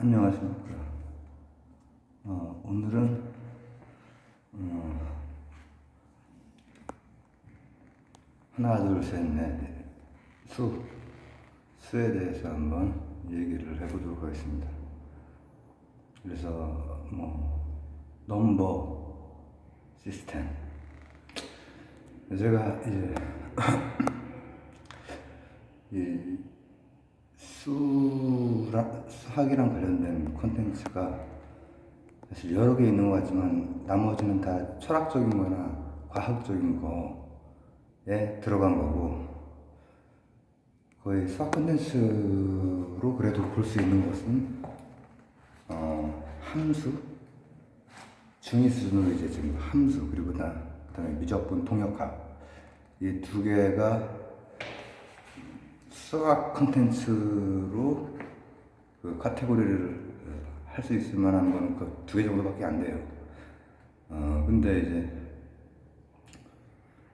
안녕하십니까. 오늘은 하나, 둘, 셋, 넷, 수에 대해서 한번 얘기를 해보도록 하겠습니다. 그래서 넘버 시스템. 제가 이제 이 수학이랑 관련된 콘텐츠가 사실 여러 개 있는 것 같지만 나머지는 다 철학적인 거나 과학적인 거에 들어간 거고, 거의 수학 콘텐츠로 그래도 볼 수 있는 것은 함수, 중2 수준으로 이제 지금 함수, 그리고 그다음에 미적분 통역학, 이 두 개가 수학 콘텐츠로 그 카테고리를 할 수 있을 만한 거는 그 두 개 정도밖에 안 돼요. 근데 이제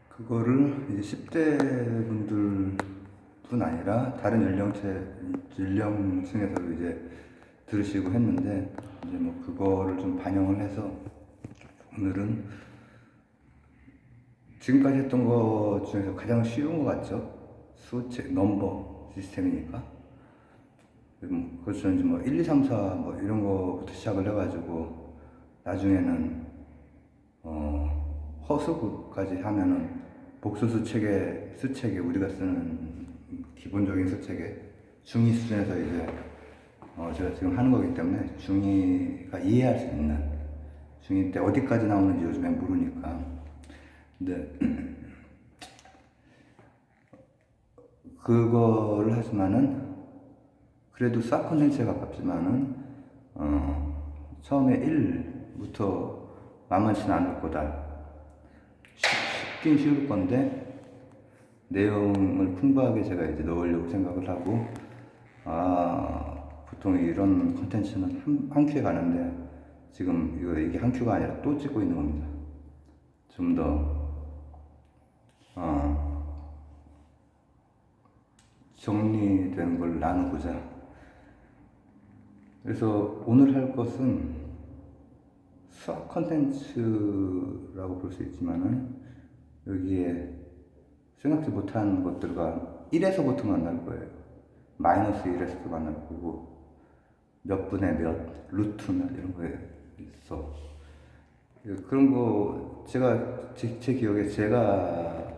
그거를 이제 10대 분들뿐 아니라 다른 연령층에서도 이제 들으시고 했는데, 이제 그거를 좀 반영을 해서 오늘은 지금까지 했던 것 중에서 가장 쉬운 것 같죠? 넘버 시스템이니까. 그렇죠. 이제 1, 2, 3, 4 이런 거부터 시작을 해가지고 나중에는 허수까지 하면은 복수수 수체계 우리가 쓰는 기본적인 수체계 중2 수준에서 이제 제가 지금 하는 거기 때문에 중2가 이해할 수 있는, 중2 때 어디까지 나오는지 요즘에 모르니까. 근데 그거를 하지만은 그래도 수학 콘텐츠에 가깝지만은 처음에 1부터 만만치는 않을 거다. 쉽긴 쉬울 건데 내용을 풍부하게 제가 이제 넣으려고 생각을 하고, 보통 이런 콘텐츠는 한 큐에 가는데 지금 이게 한 큐가 아니라 또 찍고 있는 겁니다. 좀 더 정리되는 걸 나누고자. 그래서 오늘 할 것은 수학 컨텐츠라고 볼 수 있지만은 여기에 생각지 못한 것들과 1에서부터 만날 거예요. 마이너스 1에서도 만날 거고, 몇 분의 몇, 루트나 이런 거에 있어. 그런 거 제 기억에 제가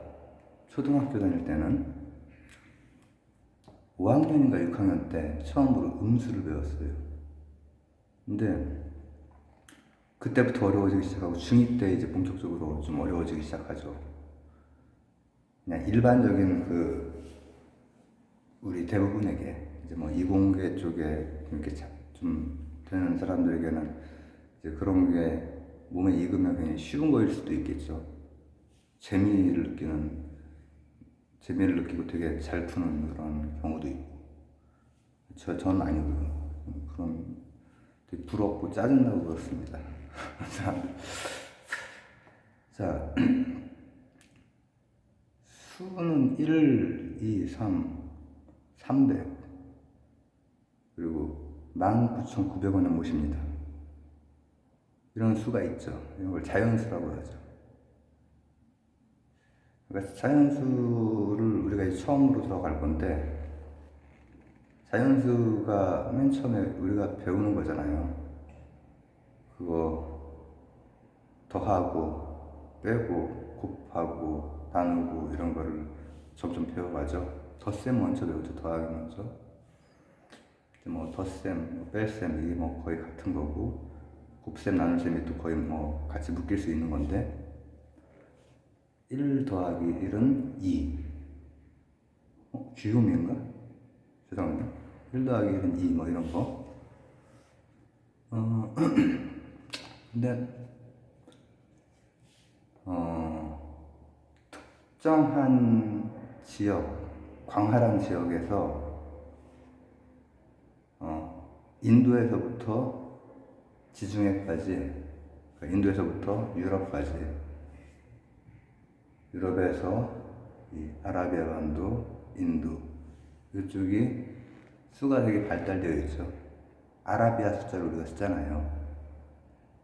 초등학교 다닐 때는 5학년인가 6학년 때 처음으로 음수를 배웠어요. 근데 그때부터 어려워지기 시작하고 중2 때 이제 본격적으로 좀 어려워지기 시작하죠. 그냥 일반적인 우리 대부분에게 이제 이공계 쪽에 이렇게 좀 되는 사람들에게는 이제 그런 게 몸에 익으면 굉장히 쉬운 거일 수도 있겠죠. 재미를 느끼고 되게 잘 푸는 그런 경우도 있고. 저는 아니고요. 그런 되게 부럽고 짜증나고 그렇습니다. 자, 수는 1, 2, 3, 300, 그리고 19,900원의 못입니다. 이런 수가 있죠. 이런 걸 자연수라고 하죠. 그러니까 자연수를 우리가 이제 처음으로 들어갈 건데, 자연수가 맨 처음에 우리가 배우는 거잖아요. 그거 더하고 빼고 곱하고 나누고 이런 거를 점점 배워가죠. 덧셈 먼저 배우죠. 더하기 먼저. 덧셈, 뺄셈 이게 거의 같은 거고, 곱셈, 나눌셈이 또 거의 같이 묶일 수 있는 건데, 1 더하기 1은 2. 귀요미인가? 죄송합니다. 1 더하기 1은 2 이런 거. 근데 특정한 지역, 광활한 지역에서 인도에서부터 지중해까지, 인도에서부터 유럽까지, 유럽에서 이 아라비아 반도, 인도 이쪽이 수가 되게 발달되어 있죠. 아라비아 숫자를 우리가 쓰잖아요.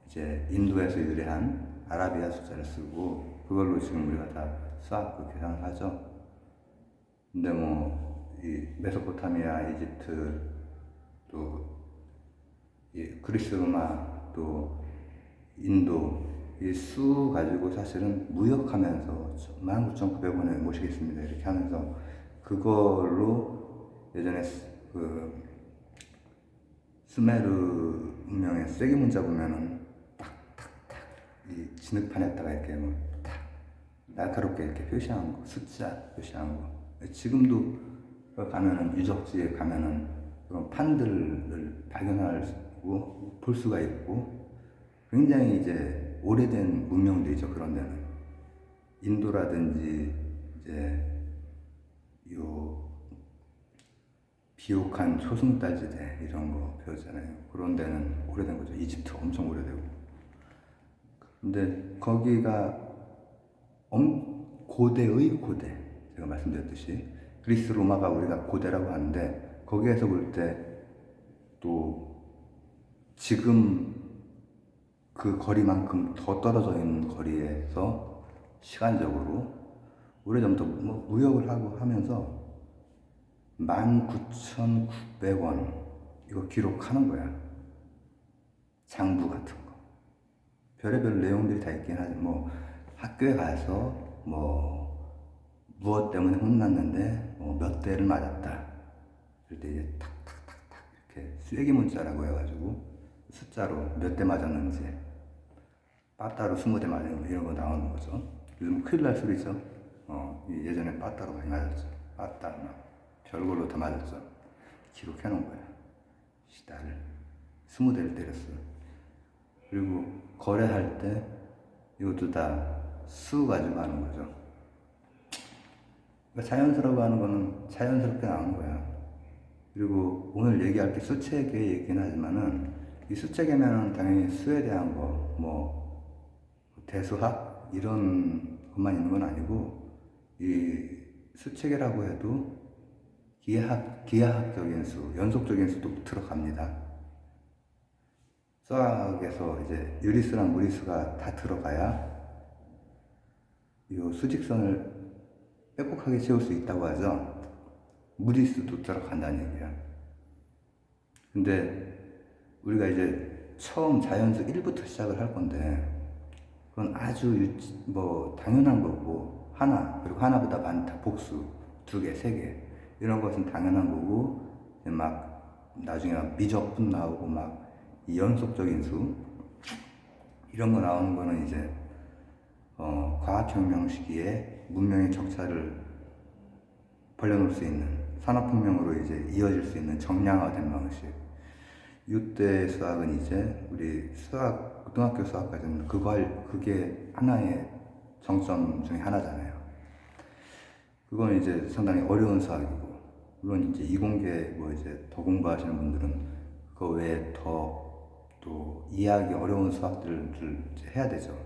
이제 인도에서 유래한 아라비아 숫자를 쓰고 그걸로 지금 우리가 다 수학 계산을 하죠. 근데 뭐 이 메소포타미아, 이집트, 또 그리스 로마, 또 인도 이 수 가지고 사실은 무역하면서 19,900원에 모시겠습니다 이렇게 하면서 그걸로 예전에 그 수메르 문명의 쐐기 문자 보면은 탁탁탁 이 진흙판에다가 이렇게 뭐탁 날카롭게 이렇게 표시한 거, 숫자 표시한 거. 지금도 가면은 유적지에 가면은 그런 판들을 발견하고 볼 수가 있고 굉장히 이제 오래된 문명들이죠. 그런 데는 인도라든지 이제 요 비옥한 초승달지대 이런 거 배우잖아요. 그런 데는 오래된 거죠. 이집트 엄청 오래되고. 근데 거기가 고대의 고대. 제가 말씀드렸듯이 그리스 로마가 우리가 고대라고 하는데 거기에서 볼 때 또 지금 그 거리만큼 더 떨어져 있는 거리에서 시간적으로 오래전부터 뭐 무역을 하고 하면서 19,900원 이거 기록하는 거야. 장부 같은 거. 별의별 내용들이 다 있긴 하지. 뭐 학교에 가서 뭐 무엇 때문에 혼났는데 몇 대를 맞았다. 그럴 때 이제 탁탁탁탁 이렇게 쐐기 문자라고 해가지고 숫자로 몇 대 맞았는지 빠따로 20대 맞은 거 이런 거 나오는 거죠. 요즘 큰일 날 소리죠. 예전에 빠따로 많이 맞았죠. 빠따 막 별걸로 다 맞았죠. 기록해 놓은 거야. 시다를 20대를 때렸어. 그리고 거래할 때 이것도 다 수 가지고 하는 거죠. 그러니까 자연스러워 하는 거는 자연스럽게 나오는 거야. 그리고 오늘 얘기할 게 수체계 얘기긴 하지만은 이 수체계면은 당연히 수에 대한 거, 뭐 대수학 이런 것만 있는 건 아니고 이 수체계라고 해도 기하학적인 수, 연속적인 수도 들어갑니다. 수학에서 이제 유리수랑 무리수가 다 들어가야 이 수직선을 빼곡하게 세울 수 있다고 하죠. 무리수도 들어간다는 얘기야. 근데 우리가 이제 처음 자연수 1부터 시작을 할 건데 그건 아주 당연한 거고 그리고 하나보다 많다, 복수, 2개, 3개 이런 것은 당연한 거고 막 나중에 미적분 나오고 막 이 연속적인 수 이런 거 나오는 거는 이제 과학혁명 시기에 문명의 격차를 벌려놓을 수 있는 산업혁명으로 이제 이어질 수 있는 정량화된 방식. 이때 수학은 이제 우리 고등학교 수학까지는 그게 하나의 정점 중에 하나잖아요. 그건 이제 상당히 어려운 수학이고, 물론 이제 이공계 이제 더 공부하시는 분들은 그거 외에 또 이해하기 어려운 수학들을 이제 해야 되죠.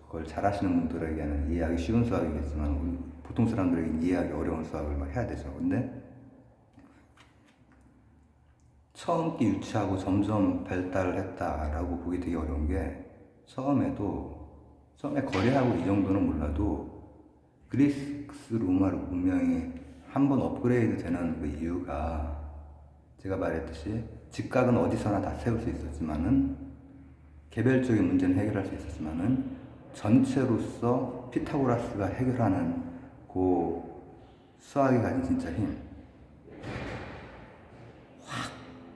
그걸 잘 하시는 분들에게는 이해하기 쉬운 수학이겠지만 보통 사람들에게는 이해하기 어려운 수학을 막 해야 되죠. 근데 처음 게 유치하고 점점 발달을 했다라고 보기 되게 어려운 게 처음에 거래하고 이 정도는 몰라도 그리스 로마 문명이 한번 업그레이드 되는 그 이유가 제가 말했듯이 직각은 어디서나 다 세울 수 있었지만은 개별적인 문제는 해결할 수 있었지만은 전체로서 피타고라스가 해결하는 그 수학이 가진 진짜 힘,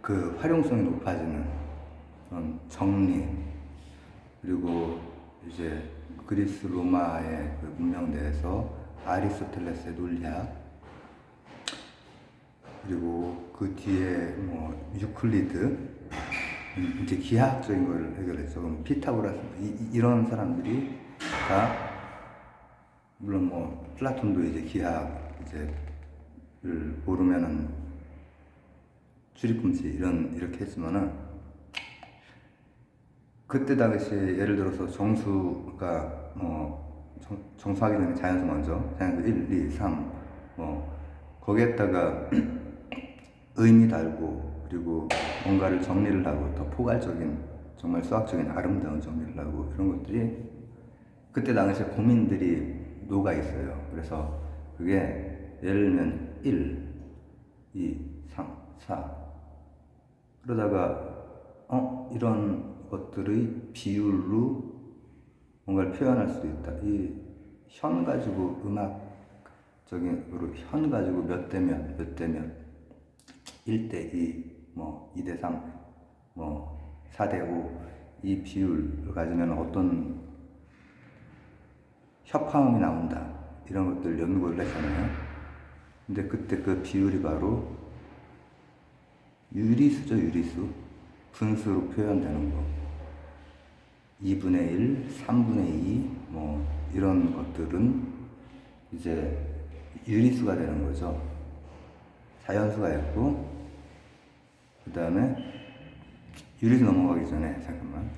그 활용성이 높아지는 그런 정리, 그리고 이제 그리스 로마의 그 문명 내에서 아리스토텔레스의 논리학, 그리고 그 뒤에 유클리드, 이제 기하학적인 걸 해결했죠. 그럼 피타고라스 이런 사람들이 다 물론 플라톤도 이제 기하학 를 모르면은 출입금지 이렇게 했지만은 그때 당시에 예를 들어서 정수가 정수하기 전에 자연수 먼저 자연수 1, 2, 3 거기에다가 의미 달고 그리고 뭔가를 정리를 하고 더 포괄적인 정말 수학적인 아름다운 정리를 하고 이런 것들이 그때 당시에 고민들이 녹아 있어요. 그래서 그게 예를 들면 1, 2, 3, 4 그러다가 이런 것들의 비율로 뭔가를 표현할 수도 있다. 이 현 가지고 음악적인으로 현 가지고 몇 대 몇 대 몇 1대 2, 뭐 2대 3, 뭐 4대 5 이 비율을 가지면 어떤 협화음이 나온다. 이런 것들 연구를 했잖아요. 근데 그때 그 비율이 바로 유리수죠, 유리수. 분수로 표현되는 거. 2분의 1, 3분의 2, 뭐, 이런 것들은 이제 유리수가 되는 거죠. 자연수가 있고, 그 다음에 유리수 넘어가기 전에, 잠깐만.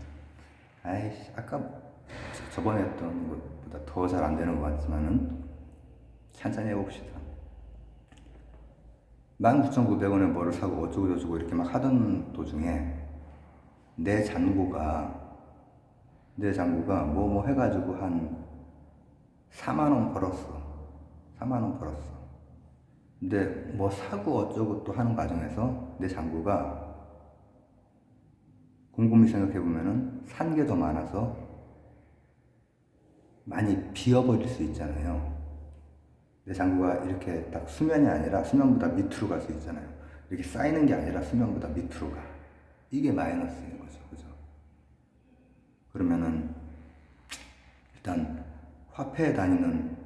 아이씨, 아까 저번에 했던 것보다 더 잘 안 되는 것 같지만은, 천천히 해봅시다. 19,900원에 뭐를 사고 어쩌고저쩌고 이렇게 막 하던 도중에 내 잔고가 뭐 해가지고 한 4만원 벌었어. 4만원 벌었어. 근데 뭐 사고 어쩌고 또 하는 과정에서 내 잔고가 곰곰이 생각해보면은 산 게 더 많아서 많이 비어버릴 수 있잖아요. 내 잔고가 이렇게 딱 수면이 아니라 수면보다 밑으로 갈 수 있잖아요. 이렇게 쌓이는 게 아니라 수면보다 밑으로 가. 이게 마이너스인 거죠. 그죠? 그러면은 일단 화폐에 다니는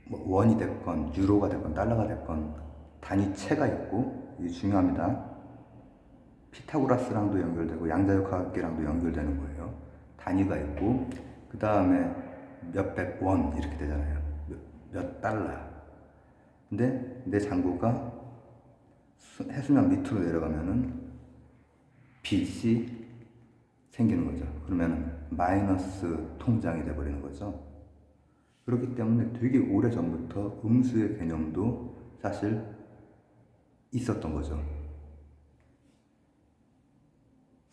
뭐 원이 됐건 유로가 됐건 달러가 됐건 단위체가 있고 이게 중요합니다. 피타고라스랑도 연결되고 양자역학계랑도 연결되는 거예요. 단위가 있고 그 다음에 몇백 원 이렇게 되잖아요. 몇 달러. 근데 내 잔고가 해수면 밑으로 내려가면은 빚이 생기는 거죠. 그러면 마이너스 통장이 돼버리는 거죠. 그렇기 때문에 되게 오래 전부터 음수의 개념도 사실 있었던 거죠.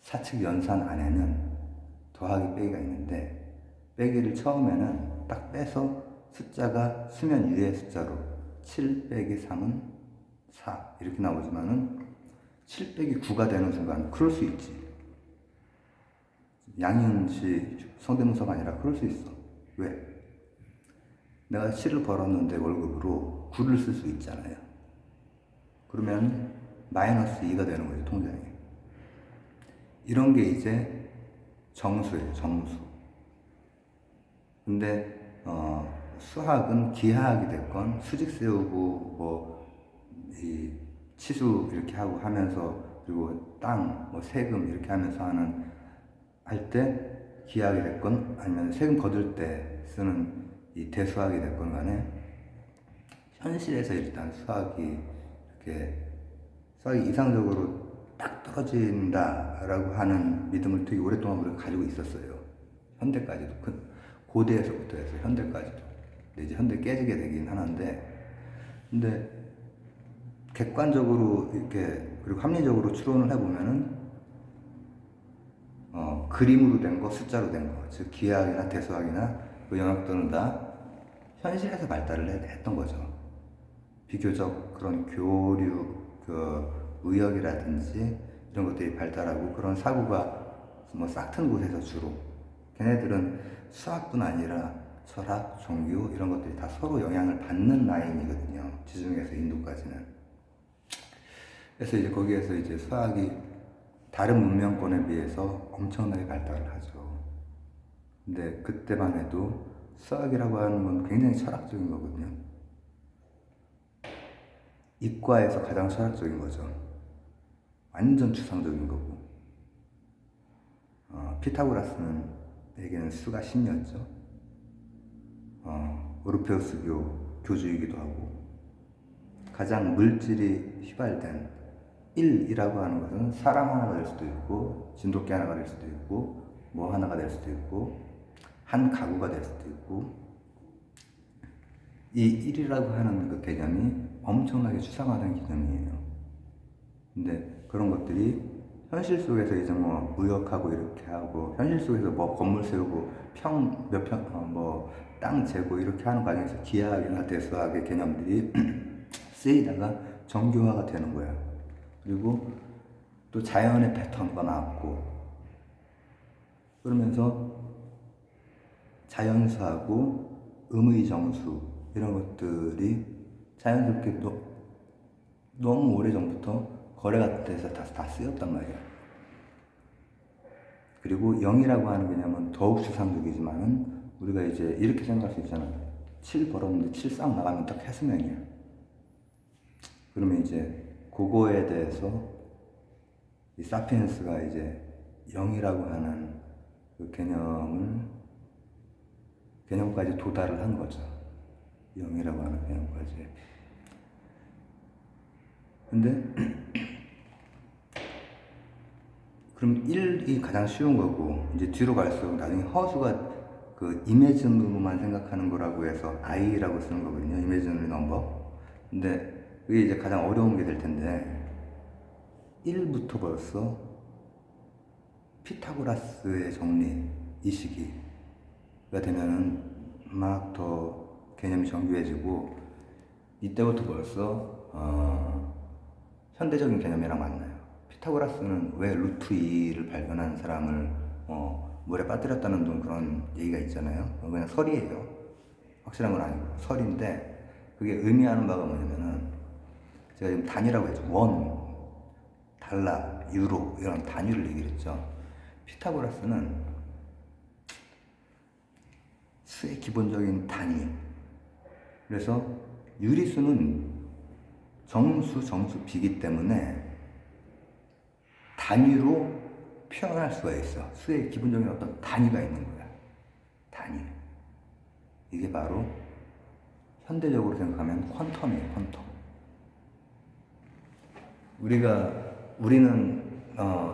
사측 연산 안에는 더하기 빼기가 있는데 빼기를 처음에는 딱 빼서 숫자가 수면 위의 숫자로 7 빼기 3은 4 이렇게 나오지만은 7 빼기 9가 되는 순간 그럴 수 있지. 양희은 씨 성대모사가 아니라 그럴 수 있어. 왜? 내가 7을 벌었는데 월급으로 9를 쓸 수 있잖아요. 그러면 마이너스 2가 되는 거예요, 통장에. 이런 게 이제 정수예요, 정수. 근데 수학은 기하학이 됐건 수직 세우고 뭐 이 치수 이렇게 하고 하면서 그리고 땅, 뭐 세금 이렇게 하면서 할 때 기하학이 됐건 아니면 세금 거둘 때 쓰는 이 대수학이 됐건 간에 현실에서 일단 수학이 이상적으로 딱 떨어진다라고 하는 믿음을 되게 오랫동안 우리가 가지고 있었어요. 현대까지도. 고대에서부터 해서 현대까지도. 근데 이제 현대 깨지게 되긴 하는데, 근데 객관적으로 이렇게, 그리고 합리적으로 추론을 해보면은, 그림으로 된 거, 숫자로 된 거, 즉, 기하학이나 대수학이나 그 영역들은 다 현실에서 발달을 했던 거죠. 비교적 그런 교류, 의학이라든지 이런 것들이 발달하고 그런 사고가 뭐 싹튼 곳에서 주로 걔네들은 수학뿐 아니라 철학, 종교 이런 것들이 다 서로 영향을 받는 라인이거든요. 지중해에서 인도까지는. 그래서 이제 거기에서 이제 수학이 다른 문명권에 비해서 엄청나게 발달을 하죠. 근데 그때만 해도 수학이라고 하는 건 굉장히 철학적인 거거든요. 이과에서 가장 철학적인 거죠. 완전 추상적인 거고. 피타고라스에게는 수가 신이었죠. 오르페우스 교주이기도 하고. 가장 물질이 휘발된 1이라고 하는 것은 사람 하나가 될 수도 있고, 진돗개 하나가 될 수도 있고, 뭐 하나가 될 수도 있고, 한 가구가 될 수도 있고, 이 1이라고 하는 그 개념이 엄청나게 추상화된 개념이에요. 근데 그런 것들이 현실 속에서 이제 뭐 무역하고 이렇게 하고 현실 속에서 뭐 건물 세우고 몇 평, 뭐 땅 재고 이렇게 하는 과정에서 기하학이나 대수학의 개념들이 쓰이다가 정교화가 되는 거야. 그리고 또 자연의 패턴과 맞고 그러면서 자연수하고 음의정수 이런 것들이 자연스럽게 너무 오래전부터 거래가 돼서 다 쓰였단 말이야. 그리고 0이라고 하는 개념은 더욱 추상적이지만은 우리가 이제 이렇게 생각할 수 있잖아. 7 벌었는데 7 싹 나가면 딱 해수면이야. 그러면 이제 그거에 대해서 이 사피엔스가 이제 0이라고 하는 그 개념까지 도달을 한 거죠. 0이라고 하는 개념까지. 근데 그럼 1이 가장 쉬운 거고 이제 뒤로 갈수록 나중에 허수가 그 이미지너로만 생각하는 거라고 해서 i라고 쓰는 거거든요. 이미지너리 넘버. 근데 그게 이제 가장 어려운 게 될 텐데 1부터 벌써 피타고라스의 정리 이 시기가 되면은 막 더 개념이 정교해지고 이때부터 벌써 현대적인 개념이랑 만나요. 피타고라스는 왜 루트 2를 발견한 사람을 물에 빠뜨렸다는 등 그런 얘기가 있잖아요. 그냥 설이에요. 확실한 건 아니고 설인데 그게 의미하는 바가 뭐냐면은 제가 지금 단위라고 했죠. 원, 달러, 유로 이런 단위를 얘기를 했죠. 피타고라스는 수의 기본적인 단위. 그래서 유리수는 정수 비기 때문에 단위로 표현할 수가 있어. 수의 기본적인 어떤 단위가 있는 거야. 단위. 이게 바로 현대적으로 생각하면 퀀텀이에요. 퀀텀. 우리는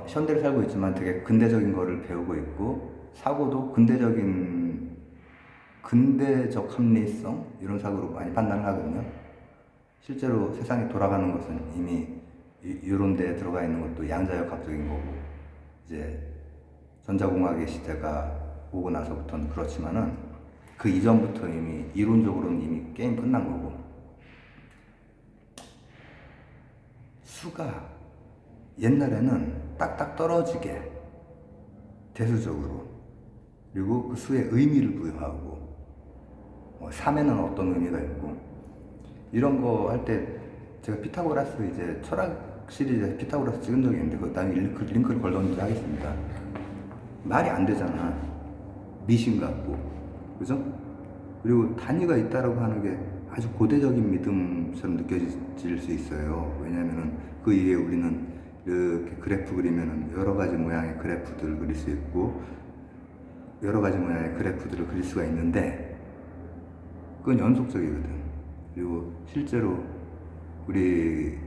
현대를 살고 있지만 되게 근대적인 거를 배우고 있고 사고도 근대적 합리성 이런 사고로 많이 판단을 하거든요. 실제로 세상이 돌아가는 것은 이미 이런 데에 들어가 있는 것도 양자역학적인 거고 이제 전자공학의 시대가 오고 나서부터는 그렇지만은 그 이전부터 이미 이론적으로는 이미 게임 끝난 거고 수가 옛날에는 딱딱 떨어지게 대수적으로 그리고 그 수에 의미를 부여하고 3에는 어떤 의미가 있고 이런 거 할 때 제가 피타고라스 이제 철학 시리즈에서 피타고라스 찍은 적이 있는데 그 다음에 링크를 걸어놓는지 하겠습니다. 말이 안 되잖아. 미신 같고 그죠? 그리고 단위가 있다라고 하는 게 아주 고대적인 믿음처럼 느껴질 수 있어요. 왜냐면은 그 이후에 우리는 이렇게 그래프 그리면은 여러 가지 모양의 그래프들을 그릴 수 있고 여러 가지 모양의 그래프들을 그릴 수가 있는데 그건 연속적이거든. 그리고 실제로 우리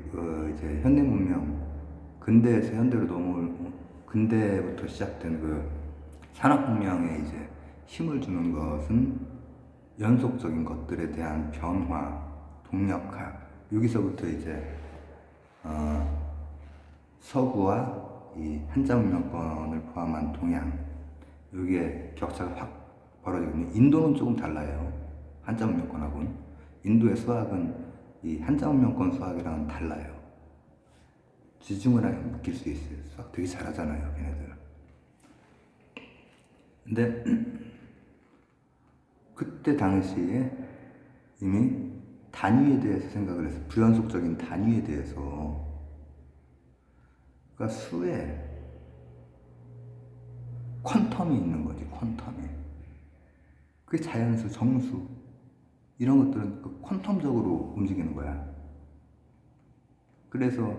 이제 현대 문명 근대에서 현대로 근대부터 시작된 그 산업혁명에 이제 힘을 주는 것은 연속적인 것들에 대한 변화, 동력학 여기서부터 이제 서구와 이 한자 문명권을 포함한 동양 여기에 격차가 확 벌어지거든요. 인도는 조금 달라요. 한자 문명권하고는 인도의 수학은 이 한자 문명권 수학이랑은 달라요. 지중해랑 묶일 수 있어요. 수학 되게 잘하잖아요, 걔네들. 근데 그때 당시에 이미 단위에 대해서 생각을 해서 불연속적인 단위에 대해서 그러니까 수에 퀀텀이 있는 거지, 퀀텀이. 그게 자연수, 정수 이런 것들은 그 퀀텀적으로 움직이는 거야. 그래서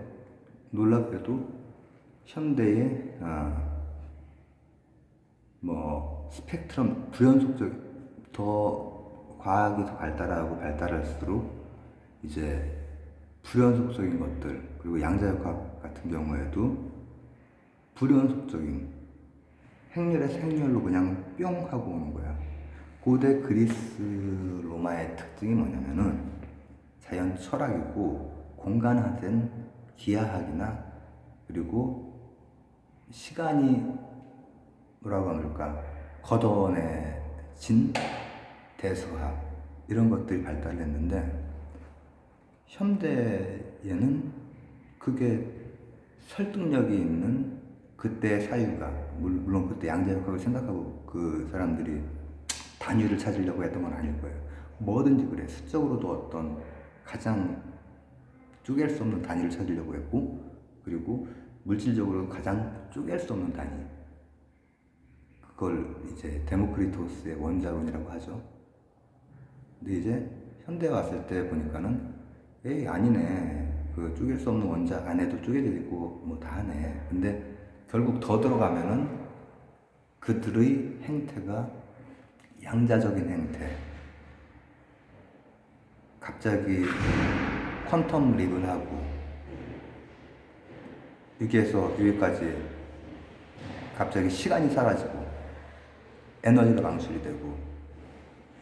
놀랍게도 현대의 스펙트럼 불연속적 더 과학이 더 발달할수록 이제 불연속적인 것들 그리고 양자역학 같은 경우에도 불연속적인 행렬의 생렬로 그냥 뿅 하고 오는 거야. 고대 그리스 로마의 특징이 뭐냐면은 자연 철학이고 공간화된 기하학이나 그리고 시간이 뭐라고 할까, 걷어내진 대수학, 이런 것들이 발달을 했는데, 현대에는 그게 설득력이 있는 그때의 사유가, 물론 그때 양자역학을 생각하고 그 사람들이 단위를 찾으려고 했던 건 아닐 거예요. 뭐든지 그래. 수적으로도 어떤 가장 쪼갤 수 없는 단위를 찾으려고 했고, 그리고 물질적으로 가장 쪼갤 수 없는 단위, 그걸 이제 데모크리토스의 원자론이라고 하죠. 근데 이제 현대에 왔을 때 보니까는 에이 아니네, 그 쪼갤 수 없는 원자 안에도 쪼개져 있고 뭐 다 하네. 근데 결국 더 들어가면은 그들의 행태가 양자적인 행태, 갑자기 퀀텀 립을 하고 여기에서 여기까지 갑자기 시간이 사라지고 에너지가 방출이 되고,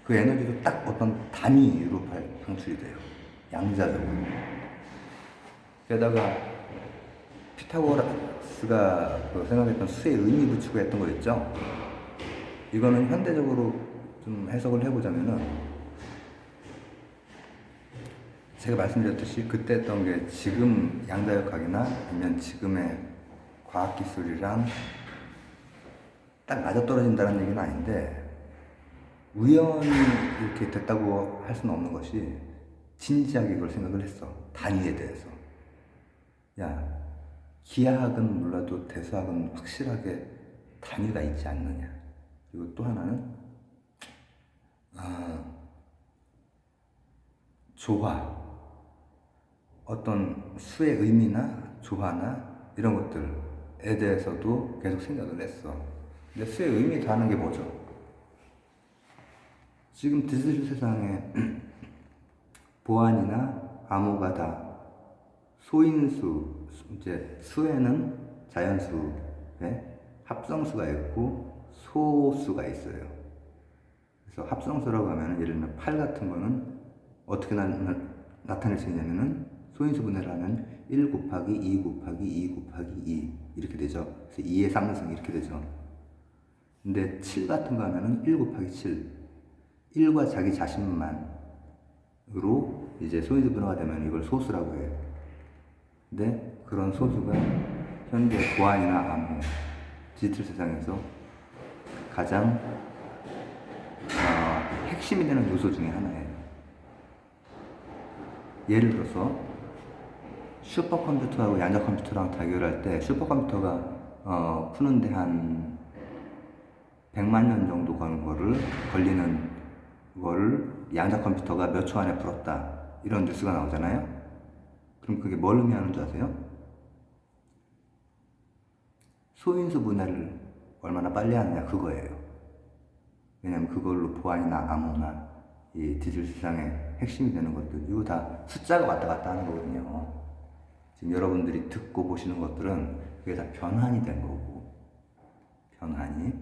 그 에너지도 딱 어떤 단위로 방출이 돼요. 양자적으로. 게다가 피타고라스가 생각했던 수의 의미 붙이고 했던 거 있죠? 이거는 현대적으로 좀 해석을 해보자면은, 제가 말씀드렸듯이 그때 했던 게 지금 양자역학이나 아니면 지금의 과학기술이랑 딱 맞아떨어진다는 얘기는 아닌데, 우연히 이렇게 됐다고 할 수는 없는 것이, 진지하게 그걸 생각을 했어. 단위에 대해서. 야, 기하학은 몰라도 대수학은 확실하게 단위가 있지 않느냐. 그리고 또 하나는 조화, 어떤 수의 의미나 조화나 이런 것들에 대해서도 계속 생각을 했어. 근데 수의 의미 하는 게 뭐죠? 지금 디지털 세상에 보안이나 암호가 다 소인수, 이제 수에는 자연수에 합성수가 있고 소수가 있어요. 그래서 합성수라고 하면 예를 들면 8 같은 거는 어떻게 나타낼 수 있냐면은 소인수 분해를 하면 1 곱하기 2 곱하기 2 곱하기 2 이렇게 되죠. 그래서 2의 3승 이렇게 되죠. 근데 7 같은 거 하면은 1 곱하기 7, 1과 자기 자신만으로 이제 소인수 분해가 되면 이걸 소수라고 해요. 근데 그런 소수가 현대 보안이나 암호, 디지털 세상에서 가장 핵심이 되는 요소 중에 하나예요. 예를 들어서 슈퍼컴퓨터하고 양자컴퓨터랑 대결할 때 슈퍼컴퓨터가 푸는데 한 100만 년 정도 걸리는 거를 양자컴퓨터가 몇 초 안에 풀었다, 이런 뉴스가 나오잖아요. 그럼 그게 뭘 의미하는 줄 아세요? 소인수 분해를 얼마나 빨리 하느냐, 그거예요. 왜냐면 그걸로 보안이나 암호나 이 디지털 세상의 핵심이 되는 것들, 이거 다 숫자가 왔다 갔다 하는 거거든요. 지금 여러분들이 듣고 보시는 것들은 그게 다 변환이 된 거고, 변환이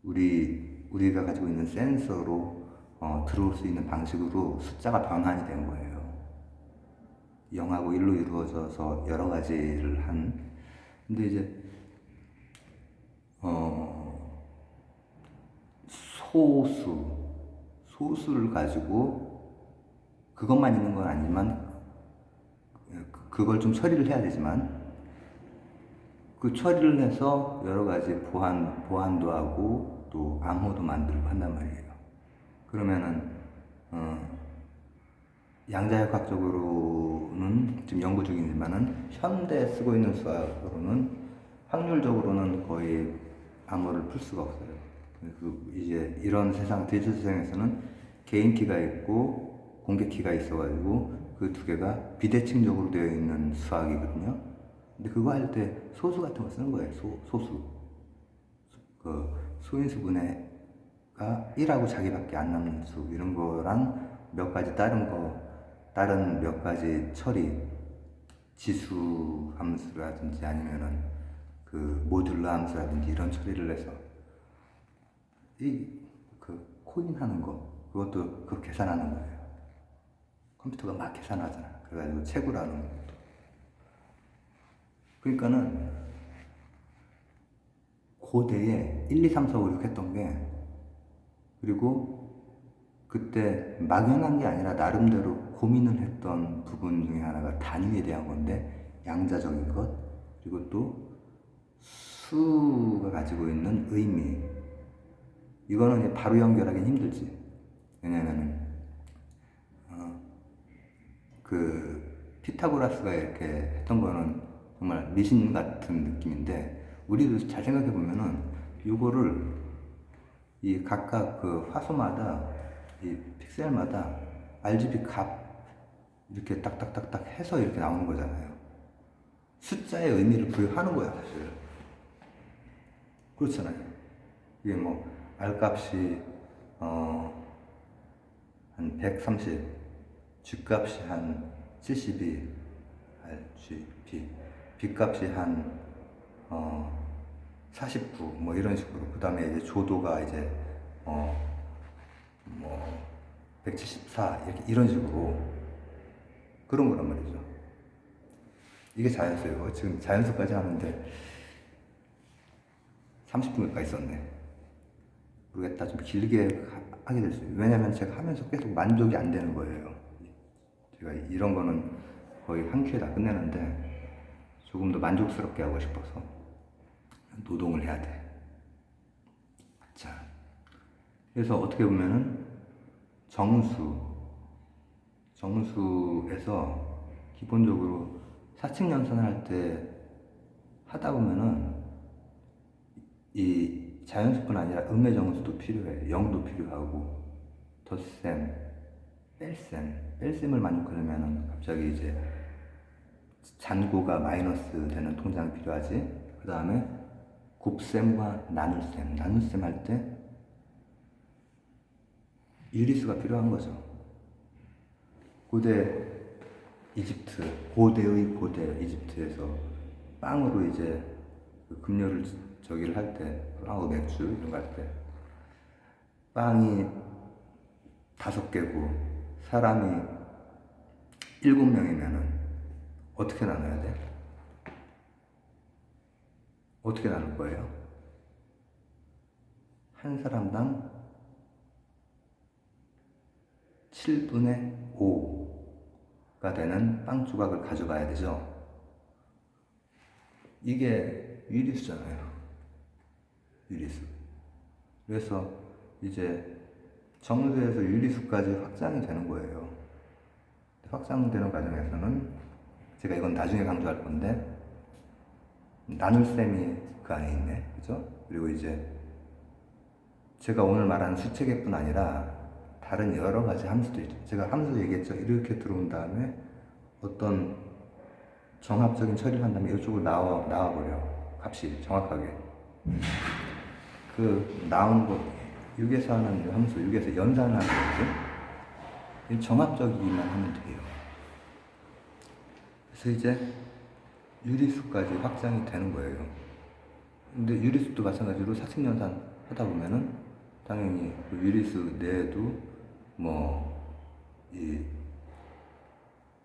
우리가 가지고 있는 센서로 들어올 수 있는 방식으로 숫자가 변환이 된 거예요. 0하고 1로 이루어져서 여러 가지를 근데 이제 소수를 가지고 그것만 있는 건 아니지만 그걸 좀 처리를 해야 되지만, 그 처리를 해서 여러 가지 보안도 하고 또 암호도 만들고 한단 말이에요. 그러면은 양자역학적으로는 지금 연구 중이지만은 현대 쓰고 있는 수학으로는 확률적으로는 거의 암호를 풀 수가 없어요. 이제 이런 세상, 디지털 세상에서는 개인 키가 있고 공개 키가 있어가지고 그 두 개가 비대칭적으로 되어 있는 수학이거든요. 근데 그거 할 때 소수 같은 거 쓰는 거예요. 소수. 소인수 분해가 1하고 자기밖에 안 남는 수, 이런 거랑 몇 가지 다른 몇 가지 처리, 지수 함수라든지 아니면은 그 모듈러 함수라든지 이런 처리를 해서 그 코인 하는 거, 그것도 그 계산하는 거예요. 컴퓨터가 막 계산하잖아. 그래가지고 채굴하는 것도. 그러니까는 고대에 1, 2, 3, 4, 5, 6 했던 게, 그리고 그때 막연한 게 아니라 나름대로 고민을 했던 부분 중에 하나가 단위에 대한 건데, 양자적인 것, 그리고 또 수가 가지고 있는 의미. 이거는 바로 연결하기는 힘들지. 왜냐면은 그 피타고라스가 이렇게 했던 거는 정말 미신 같은 느낌인데, 우리도 잘 생각해 보면은 요거를 이 각각 그 화소마다 이 픽셀마다 RGB 값 이렇게 딱딱딱딱 해서 이렇게 나오는 거잖아요. 숫자의 의미를 부여하는 거야, 사실. 그렇잖아요. 이게 뭐 R 값이 한 130, G 값이 한 72, RGB, B 값이 한 49, 뭐 이런 식으로. 그 다음에 이제 조도가 이제 뭐 174, 이런 식으로 그런 거란 말이죠. 이게 자연수예요. 지금 자연수까지 하는데 30분 가까이 있었네. 모르겠다. 좀 길게 하게 될 수 있어요. 왜냐면 제가 하면서 계속 만족이 안 되는 거예요. 제가 이런 거는 거의 한 큐에 다 끝내는데 조금 더 만족스럽게 하고 싶어서 노동을 해야 돼. 자, 그래서 어떻게 보면은 정수에서 기본적으로 사칙 연산을 할 때 하다 보면은 이 자연수뿐 아니라 음의 정수도 필요해. 영도 필요하고, 덧셈, 뺄셈을 만족하려면은 갑자기 이제 잔고가 마이너스 되는 통장이 필요하지. 그 다음에 곱셈과 나눗셈 할 때 유리수가 필요한 거죠. 고대의 고대 이집트에서 빵으로 이제 그 급료를 저기를 할 때, 빵하고 맥주 이런 거 할 때, 빵이 5개고 사람이 7명이면은 어떻게 나눠야 돼? 어떻게 나눌 거예요? 한 사람당 7분의 5가 되는 빵 조각을 가져가야 되죠. 이게 유리수잖아요. 유리수. 그래서 이제 정수에서 유리수까지 확장이 되는 거예요. 확장되는 과정에서는 제가 이건 나중에 강조할 건데, 나눗셈이 그 안에 있네. 그죠? 그리고 이제 제가 오늘 말하는 수체계뿐 아니라 다른 여러 가지 함수도 있죠. 제가 함수 얘기했죠. 이렇게 들어온 다음에 어떤 정합적인 처리를 한다면 이쪽으로 나와버려. 값이 정확하게. 그 나온 거, 6에서 하는 함수, 6에서 연산을 하는 거지. 정합적이기만 하면 돼요. 그래서 이제 유리수까지 확장이 되는 거예요. 근데 유리수도 마찬가지로 사칙연산 하다 보면은 당연히 그 유리수 내에도 뭐 이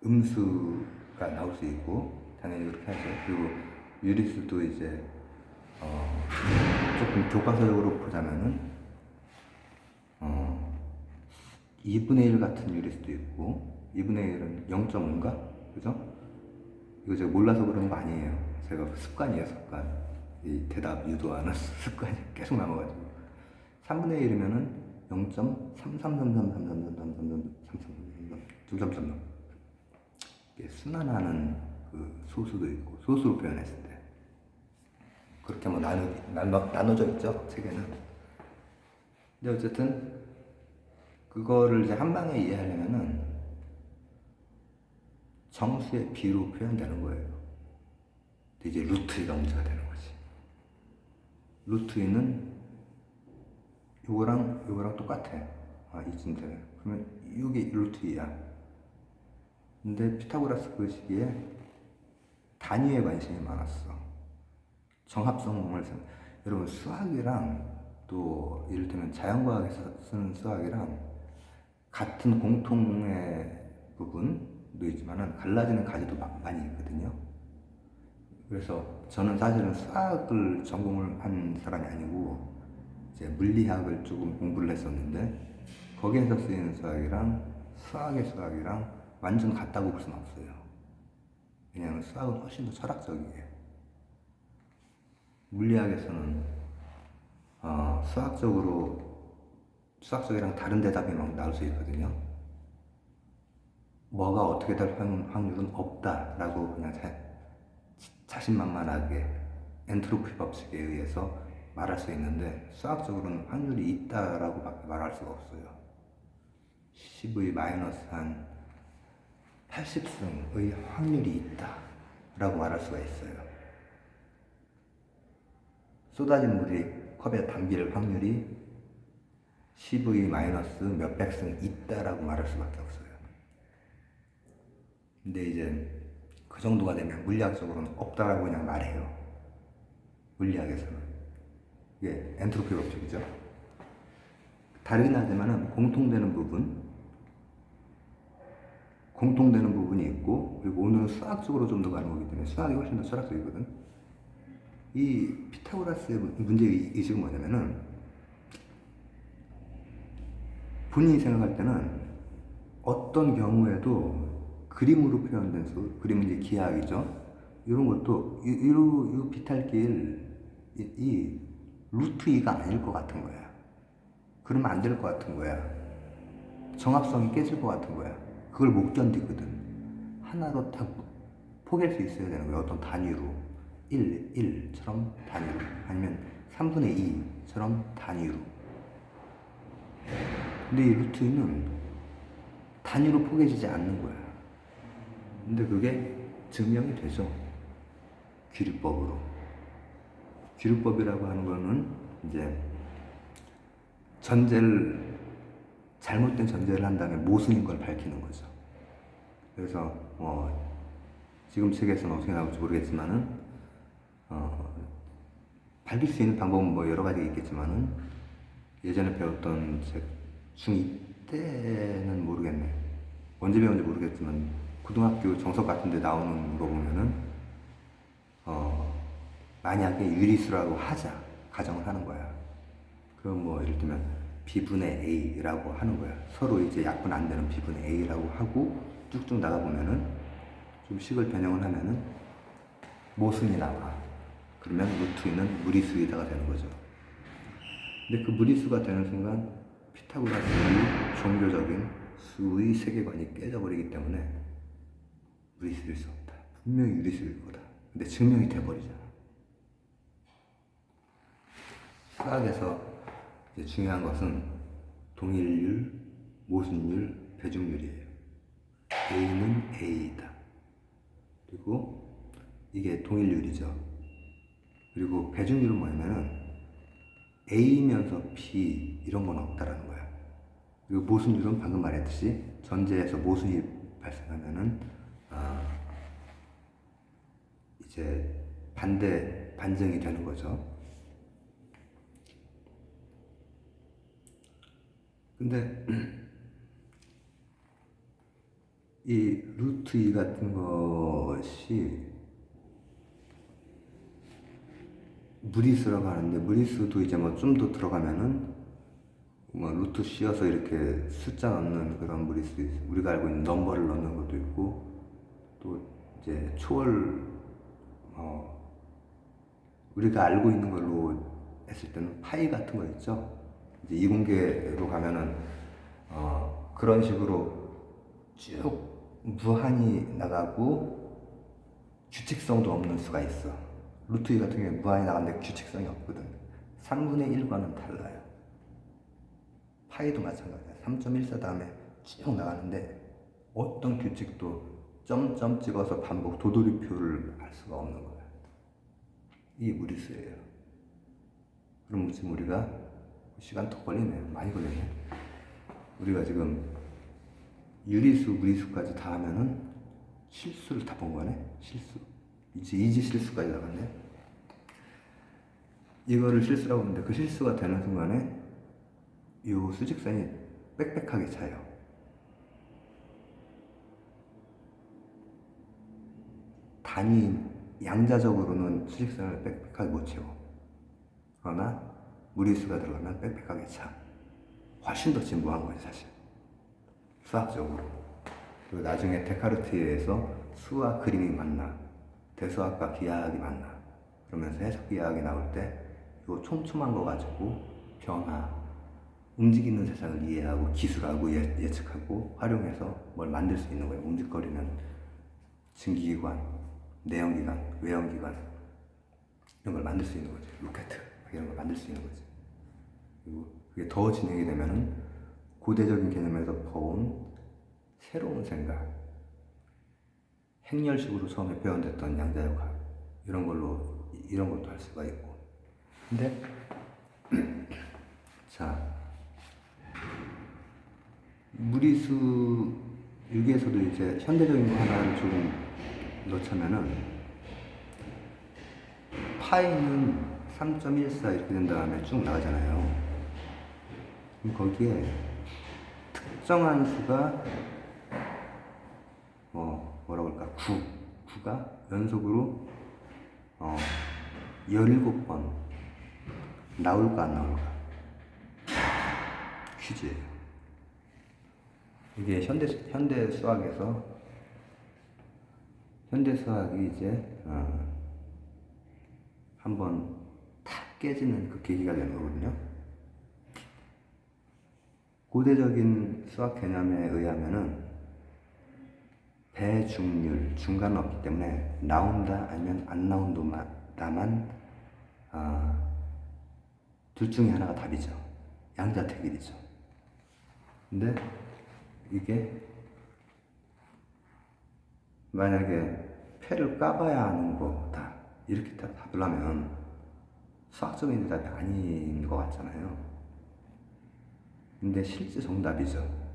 음수가 나올 수 있고 당연히 그렇게 하죠. 그리고 유리수도 이제 조금 교과서적으로 보자면은 2분의 1 같은 유리수도 있고, 2분의 1은 0.5인가? 그죠? 이거 제가 몰라서 그런 거 아니에요. 제가 습관이에요, 습관. 이 대답 유도하는 습관이 계속 남아가지고. 3분의 1이면은 0.33333333333333 이게 순환하는 그 소수도 있고, 소수로 표현했을 때 그렇게 뭐 나눠져 있죠, 책에는. 근데 어쨌든 그거를 이제 한 방에 이해하려면은 정수의 비로 표현되는 거예요. 근데 이제 루트 2가 문제가 되는 거지. 루트 2는 요거랑 똑같아. 이진대. 그러면 이게 루트 2야. 근데 피타고라스 그 시기에 단위에 관심이 많았어. 정합성을 여러분, 수학이랑 또 이를테면 자연과학에서 쓰는 수학이랑 같은 공통의 부분도 있지만은 갈라지는 가지도 많이 있거든요. 그래서 저는 사실은 수학을 전공을 한 사람이 아니고 이제 물리학을 조금 공부를 했었는데 거기에서 쓰이는 수학이랑 수학의 수학이랑 완전 같다고 볼 수는 없어요. 왜냐하면 수학은 훨씬 더 철학적이에요. 물리학에서는 수학적이랑 다른 대답이 막 나올 수 있거든요. 뭐가 어떻게 될 확률은 없다라고 그냥 자신만만하게 엔트로피 법칙에 의해서 말할 수 있는데 수학적으로는 확률이 있다라고 밖에 말할 수가 없어요. 10의 마이너스 한 80승의 확률이 있다라고 말할 수가 있어요. 쏟아진 물이 컵에 담길 확률이 10의 마이너스 몇백 승 있다라고 말할 수밖에 없어요. 근데 이제 그 정도가 되면 물리학적으로는 없다라고 그냥 말해요. 물리학에서는. 이게 엔트로피 법칙이죠. 다르긴 하지만은 공통되는 부분이 있고, 그리고 오늘은 수학적으로 좀 더 가는 거기 때문에 수학이 훨씬 더 철학적이거든. 이 피타고라스의 문제의식은 뭐냐면은 본인이 생각할 때는 어떤 경우에도 그림으로 표현된 수, 그림은 이제 기하학이죠. 이런 것도 이 비탈길 이 루트 2가 아닐 것 같은 거야. 그러면 안 될 것 같은 거야. 정합성이 깨질 것 같은 거야. 그걸 못 견디거든. 하나로 딱 포기할 수 있어야 되는 거야. 어떤 단위로 1처럼 단위로, 아니면 3분의 2처럼 단위로. 근데 이 루트 2는 단위로 포개지지 않는 거야. 근데 그게 증명이 되죠. 귀류법으로. 귀류법이라고 하는 거는 이제 잘못된 전제를 한 다음에 모순인 걸 밝히는 거죠. 그래서 지금 책에서는 어떻게 나올지 모르겠지만은 밝힐 수 있는 방법은 뭐 여러 가지 있겠지만은 예전에 배웠던 책 중2 때는 모르겠네. 언제 배웠는지 모르겠지만 고등학교 정석 같은 데 나오는 거 보면은 만약에 유리수라고 하자 가정을 하는 거야. 그럼 뭐 예를 들면 B분의 A라고 하는 거야. 서로 이제 약분 안 되는 B분의 A라고 하고 쭉쭉 나가 보면은 좀 식을 변형을 하면은 모순이 나와. 그러면 루트 2는 무리수이다가 되는 거죠. 근데 그 무리수가 되는 순간 피타고라스의 종교적인 수의 세계관이 깨져버리기 때문에 무리수일 수 없다. 분명히 유리수일 거다. 근데 증명이 돼버리잖아. 수학에서 이제 중요한 것은 동일률, 모순율, 배중률이에요. A는 A이다. 그리고 이게 동일률이죠. 그리고 배중률은 뭐냐면은 A면서 B 이런 건 없다라는 거야. 그리고 모순율은 방금 말했듯이 전제에서 모순이 발생하면은 이제 반증이 되는 거죠. 근데 이 루트 2 같은 것이 무리수라고 하는데 무리수도 이제 뭐 좀 더 들어가면은 뭐 루트 씌어서 이렇게 숫자 넣는 그런 무리수 있어. 우리가 알고 있는 넘버를 넣는 것도 있고 또 이제 초월 우리가 알고 있는 걸로 했을 때는 파이 같은 거 있죠. 이제 이공계로 가면은 그런 식으로 쭉 무한히 나가고 규칙성도 없는 수가 있어. 루트 2 같은 경우에 무한히 나가는데 규칙성이 없거든. 3분의 1과는 달라요. 파이도 마찬가지야. 3.14 다음에 쭉 나가는데 어떤 규칙도 점점 찍어서 반복 도돌이표를 할 수가 없는 거야. 이게 무리수예요. 그럼 지금 우리가 시간 더 걸리네. 많이 걸리네. 우리가 지금 유리수, 무리수까지 다 하면은 실수를 다 본 거네. 실수. 이제 이지 실수까지 나갔네. 이거를 실수라고 하는데 그 실수가 되는 순간에 이 수직선이 빽빽하게 차요. 단위 양자적으로는 수직선을 빽빽하게 못 채워. 그러나 무리수가 들어가면 빽빽하게 차. 훨씬 더 진보한 거지 사실. 수학적으로. 그리고 나중에 데카르트에 의해서 수와 그림이 만나. 대수학과 기하학이 만나. 그러면서 해석기하학이 나올 때 이 촘촘한 거 가지고 변화, 움직이는 세상을 이해하고 기술하고 예측하고 활용해서 뭘 만들 수 있는 거예요. 움직거리는 증기기관, 내연기관, 외연기관 이런 걸 만들 수 있는 거지. 로켓 이런 걸 만들 수 있는 거지. 그리고 그게 더 진행이 되면은 고대적인 개념에서 퍼온 새로운 생각, 행렬식으로 처음에 표현됐던 양자역학 이런 것도 할 수가 있고. 근데 자, 무리수 여기에서도 이제 현대적인 거 하나를 조금 넣자면은 파이는 3.14 이렇게 된 다음에 쭉 나가잖아요. 그럼 거기에 특정한 수가 뭐라고 할까? 9가 연속으로 17번 나올까 안 나올까? 퀴즈예요. 이게 현대 수학에서 현대 수학이 이제 한번 탁 깨지는 그 계기가 되는 거거든요. 고대적인 수학 개념에 의하면은 배중률 중간은 없기 때문에 나온다 아니면 안 나온다만 둘 중에 하나가 답이죠. 양자택일이죠. 근데 이게 만약에 패를 까봐야 하는 거다 이렇게 답을 하면 수학적인 대답이 아닌 것 같잖아요. 근데 실제 정답이죠.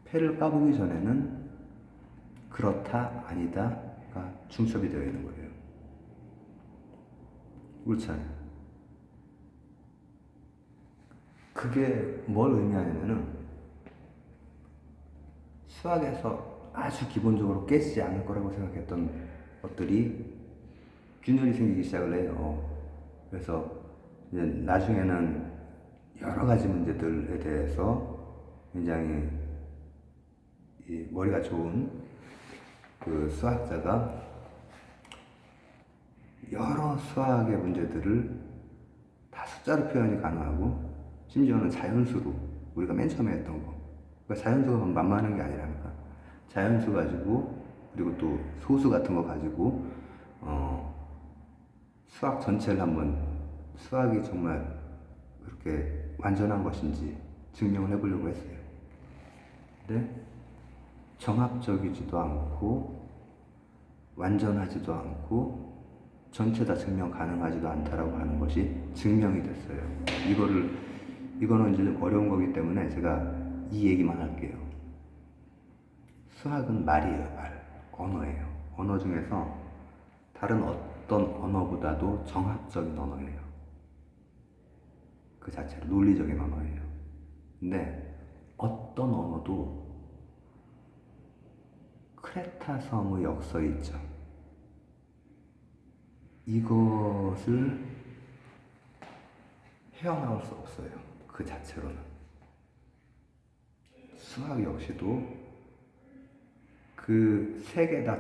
패를 까보기 전에는 그렇다 아니다가 중첩이 되어 있는 거예요. 그렇잖아요. 그게 뭘 의미하냐면은 수학에서 아주 기본적으로 깨지지 않을 거라고 생각했던 것들이 균열이 생기기 시작을 해요. 그래서 이제 나중에는 여러 가지 문제들에 대해서 굉장히 머리가 좋은 그 수학자가 여러 수학의 문제들을 다 숫자로 표현이 가능하고 심지어는 자연수로 우리가 맨 처음에 했던 거 그러니까 자연수가 만만한 게 아니라니까 자연수 가지고 그리고 또 소수 같은 거 가지고 수학 전체를 한번 수학이 정말 그렇게 완전한 것인지 증명을 해보려고 했어요. 근데 정합적이지도 않고 완전하지도 않고 전체 다 증명 가능하지도 않다라고 하는 것이 증명이 됐어요. 이거는 이제 좀 어려운 거기 때문에 제가 이 얘기만 할게요. 수학은 말이에요, 말. 언어예요. 언어 중에서 다른 어떤 언어보다도 정합적인 언어예요. 그 자체로 논리적인 언어예요. 근데 어떤 언어도 크레타 섬의 역설이 있죠. 이것을 헤어나올 수 없어요. 그 자체로는. 수학 역시도 그 세 개 다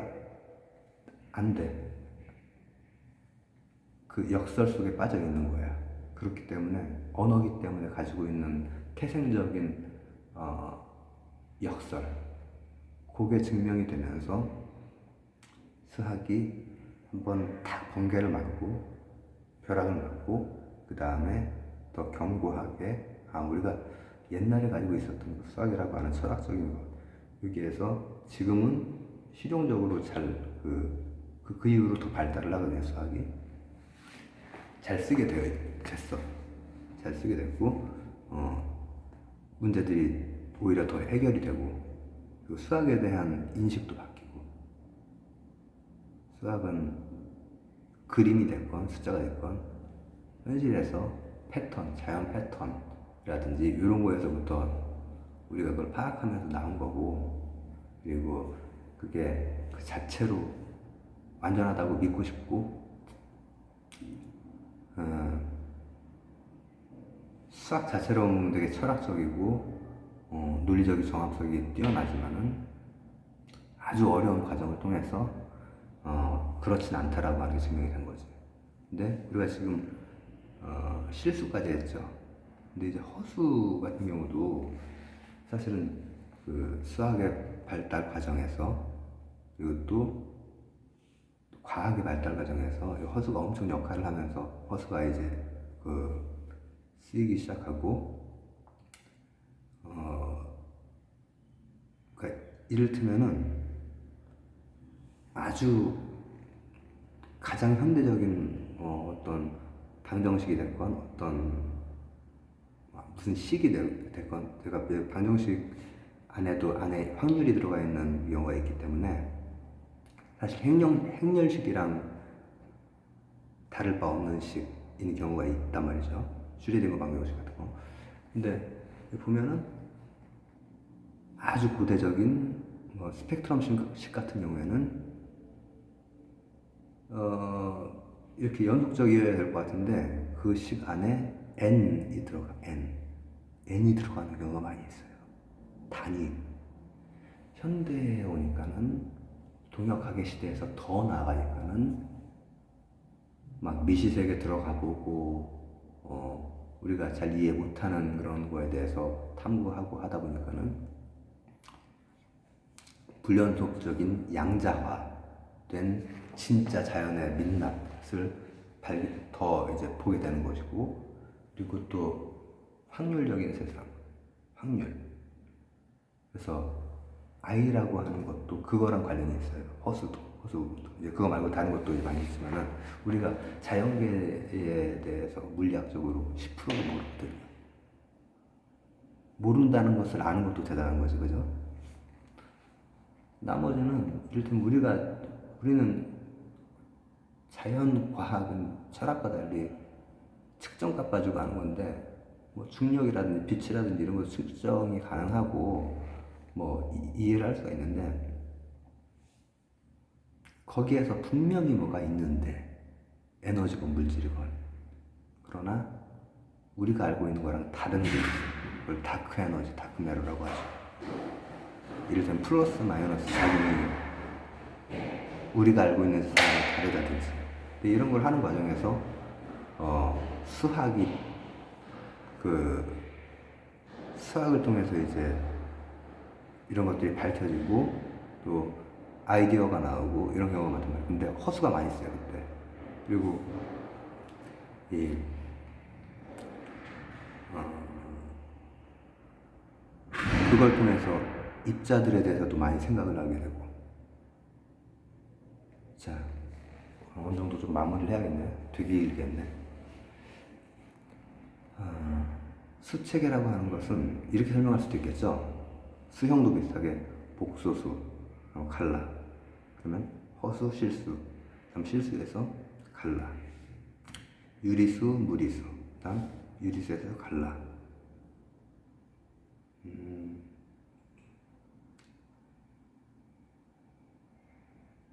안 돼. 그 역설 속에 빠져 있는 거야. 그렇기 때문에 언어기 때문에 가지고 있는 태생적인 역설 그게 증명이 되면서 수학이 한번 탁 번개를 맞고 벼락을 맞고 그 다음에 더 견고하게 우리가 옛날에 가지고 있었던 수학이라고 하는 철학적인 것 여기에서 지금은 실용적으로 잘 그 이후로 더 발달을 하거든요. 수학이 잘 쓰게 됐어. 잘 쓰게 됐고 문제들이 오히려 더 해결이 되고 그리고 수학에 대한 인식도 바뀌고 수학은 그림이 됐건 숫자가 됐건 현실에서 패턴, 자연 패턴이라든지 이런 거에서부터 우리가 그걸 파악하면서 나온 거고 그리고 그게 그 자체로 완전하다고 믿고 싶고 수학 자체로 보면 되게 철학적이고 논리적인 정합성이 뛰어나지만은 아주 어려운 과정을 통해서 그렇진 않다라고 하는 게 증명이 된 거지. 근데 우리가 지금 실수까지 했죠. 근데 이제 허수 같은 경우도 사실은 그 수학의 발달 과정에서 그리고 또 과학의 발달 과정에서 허수가 엄청 역할을 하면서 허수가 이제 그 쓰이기 시작하고 그러니까 이를테면은 아주 가장 현대적인 어떤 방정식이 됐건 어떤 무슨 식이 됐건 제가 방정식 안에 확률이 들어가 있는 경우가 있기 때문에 사실 행렬식이랑 다를 바 없는 식인 경우가 있단 말이죠. 슈레딩거 방정식 같은 거. 근데 보면은 아주 고대적인 스펙트럼식 같은 경우에는 이렇게 연속적이어야 될 것 같은데 그 식 안에 n이 들어가는 경우가 많이 있어요. 단위. 현대에 오니까는 동역학의 시대에서 더 나아가니까는 막 미시세계 들어가 보고 우리가 잘 이해 못하는 그런 거에 대해서 탐구하고 하다 보니까는 불연속적인 양자화된 진짜 자연의 민낯을 더 이제 보게 되는 것이고, 그리고 또 확률적인 세상, 확률. 그래서 I라고 하는 것도 그거랑 관련이 있어요. 허수도 이제 그거 말고 다른 것도 많이 있지만은 우리가 자연계에 대해서 물리학적으로 10%도 모르거든요. 모른다는 것을 아는 것도 대단한 거지, 그죠? 나머지는 이를테면 우리는 자연과학은 철학과 달리 측정값 가지고 하는 건데 뭐 중력이라든지 빛이라든지 이런 거 측정이 가능하고 이해를 할 수가 있는데 거기에서 분명히 뭐가 있는데 에너지건 물질이건 그러나 우리가 알고 있는 거랑 다른 게 있어요. 그걸 다크 에너지, 다크 매터라고 하죠. 이를테면 플러스 마이너스 작용이 우리가 알고 있는 세상과 다르다든지. 근데 이런 걸 하는 과정에서 수학을 통해서 이제 이런 것들이 밝혀지고 또 아이디어가 나오고 이런 경우가 많단 말이에요. 근데 허수가 많이 있어요 그때. 그리고 그걸 통해서 입자들에 대해서도 많이 생각을 하게 되고. 자, 어느 정도 좀 마무리를 해야겠네. 되게 길겠네. 수체계라고 하는 것은 이렇게 설명할 수도 있겠죠. 수형도 비슷하게 복소수, 칼라. 그러면 허수, 실수. 다음 실수에서 칼라. 유리수, 무리수. 다음 유리수에서 칼라.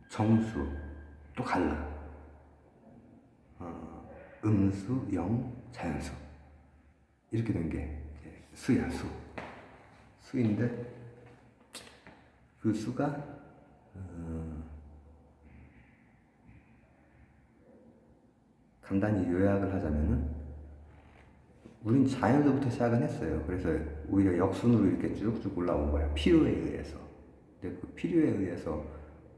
정수 또 갈라. 음수, 영, 자연수 이렇게 된 게 수야. 수인데 그 수가 간단히 요약을 하자면은 우린 자연서부터 시작은 했어요. 그래서 오히려 역순으로 이렇게 쭉쭉 올라온 거야. 필요에 의해서. 근데 그 필요에 의해서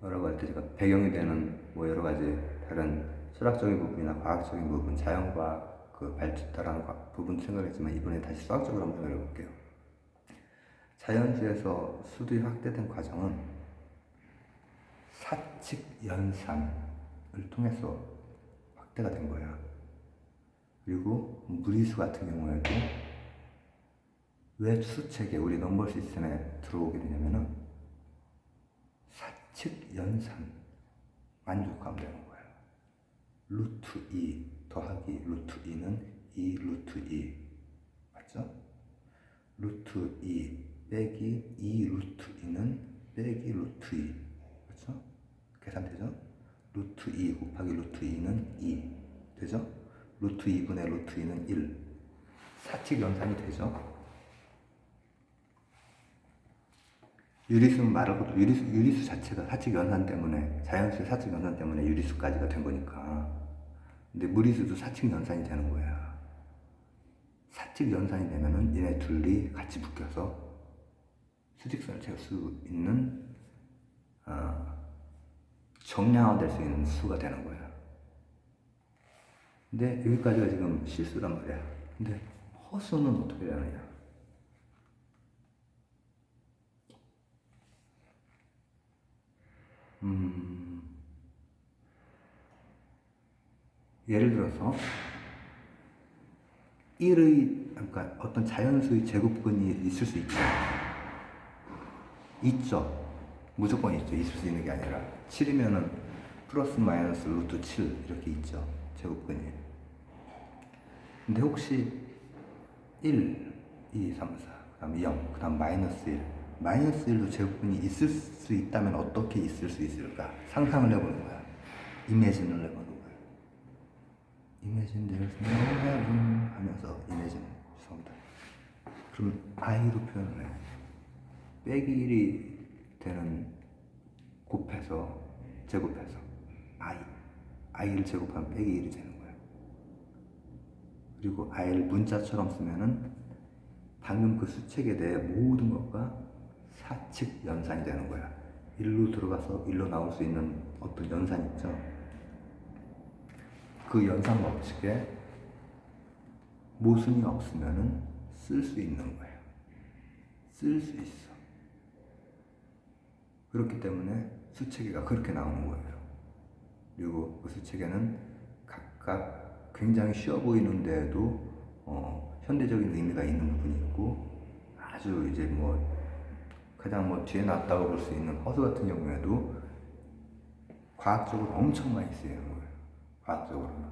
라고 할 때 제가 배경이 되는 여러 가지 다른 철학적인 부분이나 과학적인 부분, 자연과학 그 발달하는 부분 생각했지만 이번에 다시 수학적으로 한번 생각해 볼게요. 자연수에서 수들이 확대된 과정은 사칙 연산을 통해서 확대가 된 거야. 그리고 무리수 같은 경우에도 왜 수책에 우리 넘버 시스템에 들어오게 되냐면은 사칙 연산 만족하면 되는 거야. 루트 2 더하기 루트 2는 2 루트 2 맞죠? 루트 2 빼기 2 루트 2는 빼기 루트 2 그렇죠? 계산되죠? 루트 2 곱하기 루트 2는 2 되죠? 루트 2분의 루트 2는 1 사칙 연산이 되죠? 유리수는 말할 것도 유리수 자체가 사칙 연산 때문에 자연수의 사칙 연산 때문에 유리수까지가 된 거니까. 근데 무리수도 사칙 연산이 되는 거야. 사칙 연산이 되면은 얘네 둘이 같이 붙여서 수직선을 채울 수 있는 정량화될 수 있는 수가 되는 거야. 근데 여기까지가 지금 실수란 말이야. 근데 허수는 어떻게 되느냐? 예를 들어서 1의 그러니까 어떤 자연수의 제곱근이 있을 수 있죠. 있죠. 무조건 있죠. 있을 수 있는 게 아니라 7이면은 플러스 마이너스 루트 7 이렇게 있죠. 제곱근이. 근데 혹시 1, 2, 3, 4, 그 다음 0, 그 다음 마이너스 1 마이너스 1도 제곱근이 있을 수 있다면 어떻게 있을 수 있을까? 상상을 해보는 거야. 이미진을 해보는 거야. Imagine there's no heaven 하면서 imagine 죄송합니다. 그럼 i로 표현을 해. 빼기 1이 되는 곱해서 제곱해서 i를 제곱하면 빼기 1이 되는 거야. 그리고 i를 문자처럼 쓰면은 방금 그 수책에 대해 모든 것과 사칙 연산이 되는 거야. 1로 들어가서 1로 나올 수 있는 어떤 연산 있죠. 그 연산 법칙에 모순이 없으면은 쓸 수 있는 거예요. 쓸 수 있어. 그렇기 때문에 수체계가 그렇게 나오는 거예요. 그리고 그 수체계는 각각 굉장히 쉬워 보이는데도 현대적인 의미가 있는 부분이 있고 아주 이제 가장 뒤에 놨다고 볼 수 있는 허수 같은 경우에도 과학적으로 엄청 많이 쓰이는 거예요. 과학적으로는.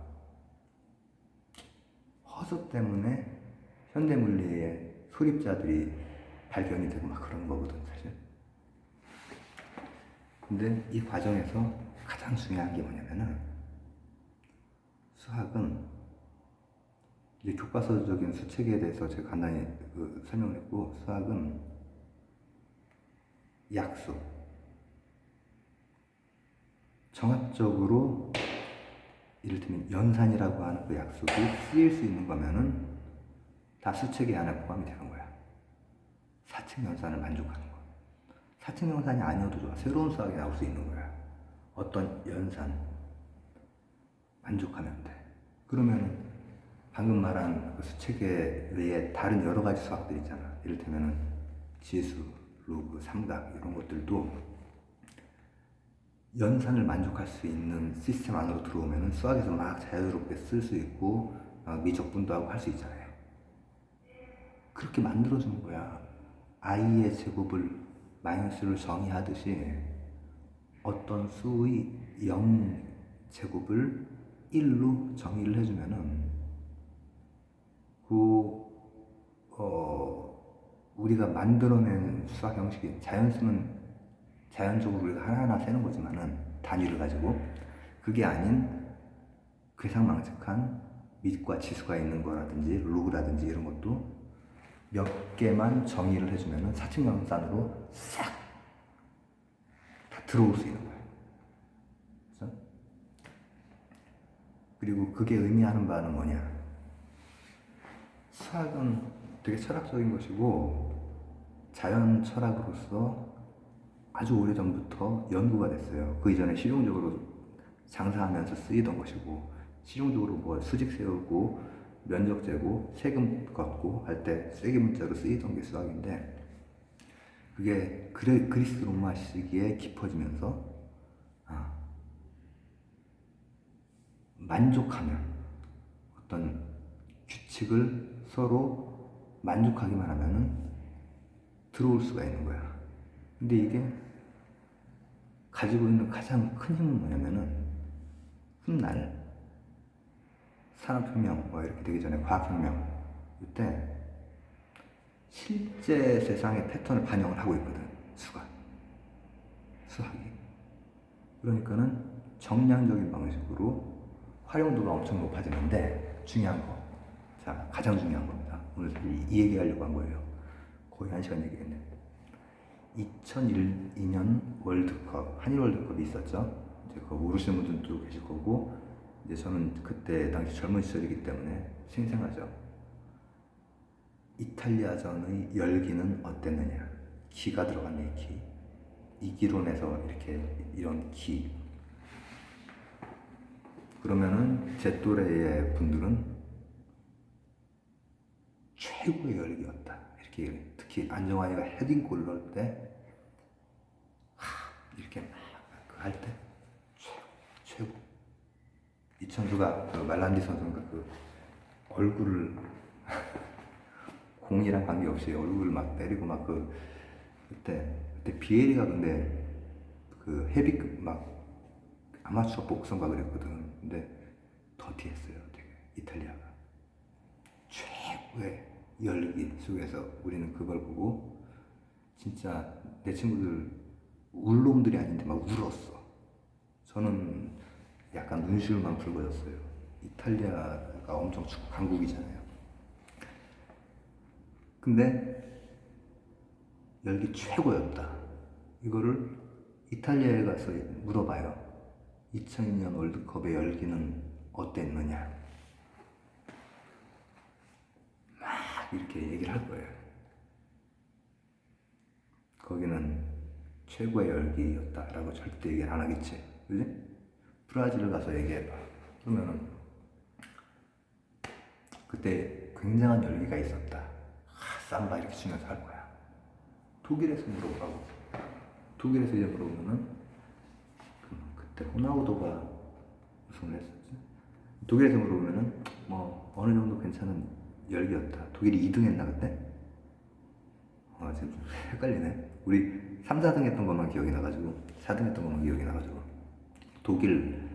허수 때문에 현대물리의 소립자들이 발견이 되고 막 그런 거거든, 사실. 근데 이 과정에서 가장 중요한 게 뭐냐면은 수학은 이제 교과서적인 수체계에 대해서 제가 간단히 설명을 했고 수학은 약수 정합적으로 이를테면 연산이라고 하는 그 약속이 쓰일 수 있는 거면은 다 수체계 안에 포함이 되는 거야. 사칙 연산을 만족하는 거. 사칙 연산이 아니어도 좋아. 새로운 수학이 나올 수 있는 거야. 어떤 연산 만족하면 돼. 그러면 방금 말한 그 수체계 외에 다른 여러 가지 수학들 있잖아. 이를테면은 지수, 로그, 삼각 이런 것들도 연산을 만족할 수 있는 시스템 안으로 들어오면 수학에서 막 자유롭게 쓸 수 있고 미적분도 하고 할 수 있잖아요. 그렇게 만들어주는 거야. i의 제곱을 마이너스를 정의하듯이 어떤 수의 0 제곱을 1로 정의를 해주면은 우리가 만들어낸 수학 형식이 자연수는 자연적으로 우리가 하나하나 세는 거지만은 단위를 가지고 그게 아닌 괴상망측한 밑과 지수가 있는 거라든지 로그라든지 이런 것도 몇 개만 정의를 해주면은 사칙연산으로 싹 다 들어올 수 있는 거예요. 그렇죠? 그리고 그게 의미하는 바는 뭐냐? 수학은 되게 철학적인 것이고 자연 철학으로서 아주 오래전부터 연구가 됐어요. 그 이전에 실용적으로 장사하면서 쓰이던 것이고 실용적으로 수직 세우고 면적 재고 세금 걷고 할 때 쐐기 문자로 쓰이던 게 수학인데 그게 그리스 로마 시기에 깊어지면서 만족하면 어떤 규칙을 서로 만족하기만 하면은 들어올 수가 있는 거야. 근데 이게 가지고 있는 가장 큰 힘은 뭐냐면은 훗날 산업혁명 이렇게 되기 전에 과학혁명 이때 실제 세상의 패턴을 반영을 하고 있거든. 수학이. 그러니까는 정량적인 방식으로 활용도가 엄청 높아지는데 중요한 거, 자 가장 중요한 겁니다. 오늘 이 얘기하려고 한 거예요. 거의 1시간 얘기했네. 2002년 월드컵, 한일 월드컵이 있었죠. 이제 그거 모르시는 분들도 계실 거고, 이제 저는 그때 당시 젊은 시절이기 때문에 생생하죠. 이탈리아전의 열기는 어땠느냐? 기가 들어갔네, 기. 이기론에서 이렇게 이런 기. 그러면은 제 또래의 분들은 최고의 열기였다. 이렇게 특히 안정환이가 헤딩골을 넣을 때, 이렇게 할 때 최고. 이천수가 그 말란디 선수가 그 얼굴을 공이랑 관계없이 얼굴을 막 때리고 막 그때 비에리가 근데 그 헤비 막 아마추어 복선가 그랬거든. 근데 더티했어요, 되게 이탈리아가. 최고의 열기 속에서 우리는 그걸 보고 진짜 내 친구들 울 놈들이 아닌데 막 울었어. 저는 약간 눈시울만 붉어졌어요. 이탈리아가 엄청 축구 강국이잖아요. 근데 열기 최고였다. 이거를 이탈리아에 가서 물어봐요. 2002년 월드컵의 열기는 어땠느냐? 막 이렇게 얘기를 할 거예요. 거기는 최고의 열기였다라고 절대 얘기를 안 하겠지. 그지? 브라질을 가서 얘기해봐. 그러면은 그때 굉장한 열기가 있었다. 삼바 이렇게 치면서 할 거야. 독일에서 물어보라고. 독일에서 이제 물어보면은 그때 호나우도가 우승을 했었지. 독일에서 물어보면은 뭐 어느 정도 괜찮은 열기였다. 독일이 2등 했나 그때? 지금 좀 헷갈리네. 우리 3, 4등 했던 것만 기억이 나가지고 4등 했던 것만 기억이 나가지고 독일,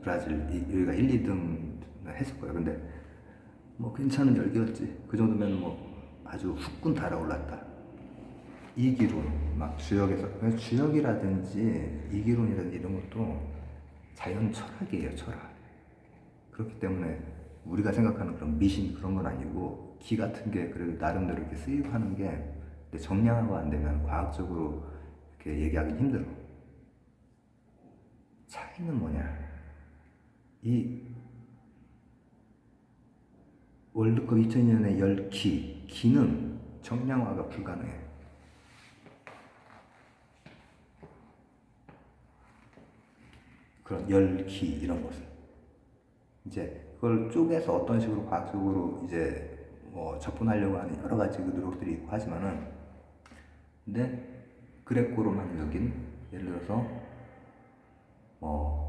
브라질 여기가 1, 2등 했을 거예요. 근데 뭐 괜찮은 열기였지. 그 정도면 뭐 아주 후끈 달아올랐다. 이기론 막 주역에서 주역이라든지 이기론이라든지 이런 것도 자연 철학이에요, 철학. 그렇기 때문에 우리가 생각하는 그런 미신 그런 건 아니고 기 같은 게 그래도 나름대로 이렇게 쓰이고 하는 게 정량화가 안 되면 과학적으로 이렇게 얘기하기 힘들어. 차이는 뭐냐? 이 월드컵 2002년의 열기, 기는 정량화가 불가능해. 그런 열기 이런 것을 이제 그걸 쪼개서 어떤 식으로 과학적으로 이제 뭐 접근하려고 하는 여러 가지 그 노력들이 있고 하지만은 근데 그레코로만 예를 들어서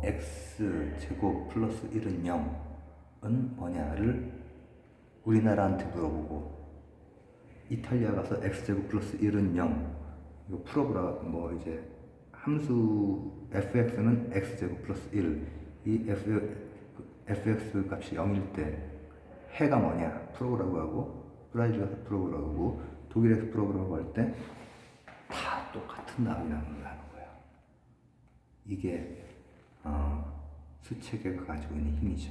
x 제곱 플러스 1은 0은 뭐냐를 우리나라한테 물어보고 이탈리아 가서 x제곱 플러스 1은 0 이거 풀어보라 뭐 이제 함수 fx는 x제곱 플러스 1 이 fx 값이 0일 때 해가 뭐냐 풀어보라고 하고 브라질 가서 풀어보라고 하고 독일에서 풀어보라고 할 때 다 똑같은 답이 나오는 거야. 이게 수체계가 가지고 있는 힘이죠.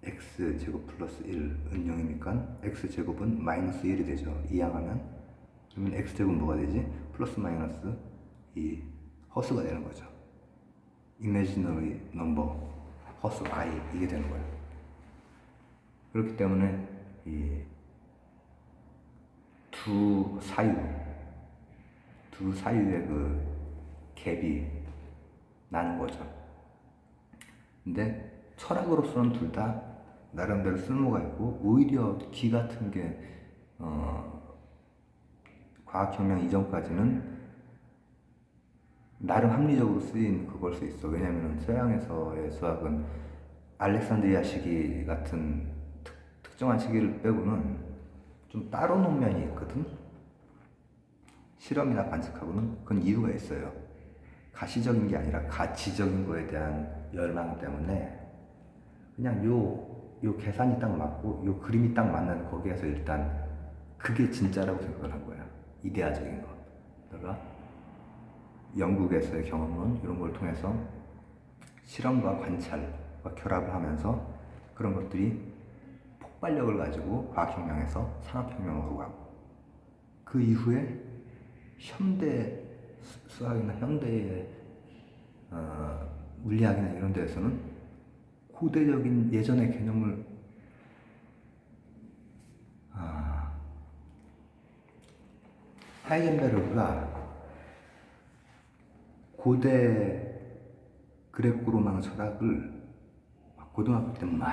x제곱 플러스 1은 0이니까 x제곱은 마이너스 1이 되죠. 이항하면 그러면 x제곱은 뭐가 되지? 플러스 마이너스 이 허수가 되는 거죠. imaginary number 허수 i 이게 되는 거예요. 그렇기 때문에 이 두 사유의 그 갭이 나는 거죠. 근데 철학으로서는 둘 다 나름대로 쓸모가 있고 오히려 기 같은 게 과학혁명 이전까지는 나름 합리적으로 쓰인 그걸 수 있어. 왜냐면 서양에서의 수학은 알렉산드리아 시기 같은 특정한 시기를 빼고는 좀 따로 놓은 면이 있거든. 실험이나 관측하고는 그건 이유가 있어요. 가시적인 게 아니라 가치적인 거에 대한 열망 때문에 그냥 요 계산이 딱 맞고 요 그림이 딱 맞는 거기에서 일단 그게 진짜라고 생각을 한 거야. 이데아적인 거. 내가 영국에서의 경험론 이런 걸 통해서 실험과 관찰과 결합을 하면서 그런 것들이 폭발력을 가지고 과학혁명에서 산업혁명으로 가고, 그 이후에 현대 수학이나 현대의 물리학이나 이런 데에서는 고대적인 예전의 개념을 하이젠베르그가 고대 그레코 로마 철학을 고등학교 때 막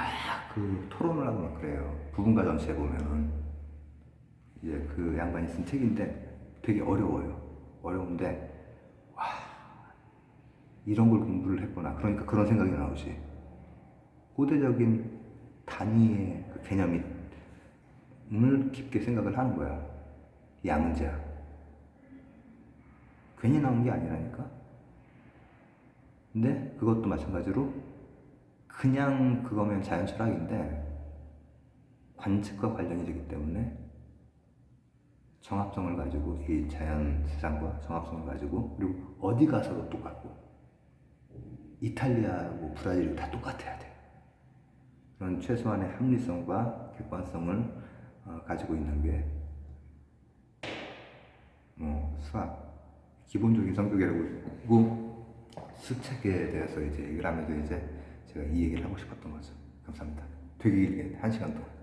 그 토론을 하고 막 그래요. 부분과 전체에 보면은 이제 그 양반이 쓴 책인데 되게 어려워요. 어려운데 와, 이런 걸 공부를 했구나. 그러니까 그런 생각이 나오지. 고대적인 단위의 그 개념을 깊게 생각을 하는 거야. 양자. 괜히 나온 게 아니라니까. 근데 그것도 마찬가지로 그냥 그거면 자연 철학인데 관측과 관련이 되기 때문에 정합성을 가지고, 이 자연 세상과 정합성을 가지고, 그리고 어디 가서도 똑같고, 이탈리아고 브라질이고 다 똑같아야 돼. 그런 최소한의 합리성과 객관성을 가지고 있는 게 수학 기본적인 성격이라고 수책에 대해서 이제 얘기를 하면서 이제 제가 이 얘기를 하고 싶었던 거죠. 감사합니다. 되게 길게 1시간 동안.